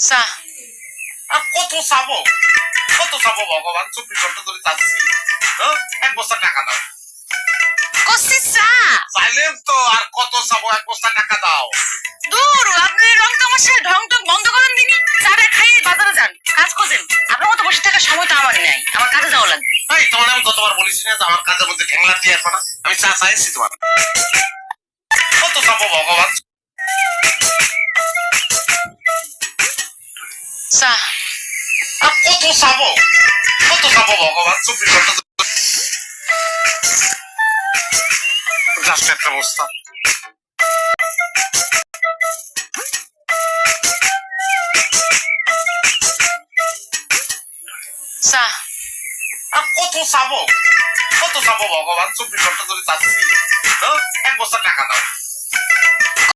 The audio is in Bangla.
চা আর কত চাবো ভগবান, 24 ঘন্টা ধরে চাচ্ছি। এক বস্তা টাকা দাও। কষি চা চাইলেন তো, আর কত চাবো, এক বস্তা টাকা দাও। দূর, আপনি রং তামাশায় ঢং টং বন্ধ করেন দিনি, চাটা খাইয়ে বাজারে যান, কাজ খোঁজেন। আপনার মতো বসে থাকার সময় তো আমারই নাই, আমার কাজে যাওয়া লাগবে। এই তোমার আমি কতবার বলেছি না যে আমার কাজের মধ্যে ঠেংলা দিয়ে আসবো না, আমি চা চাইছি তোমার। কত চাবো ভগবান। চা আর কত চাবো ভগবান, 24 ঘন্টা জাস্ট একটা বস্তা। চা আর কত চাবো ভগবান, 24 ঘন্টা ধরে চাচ্ছি। এক বস্তা টাকা দাও।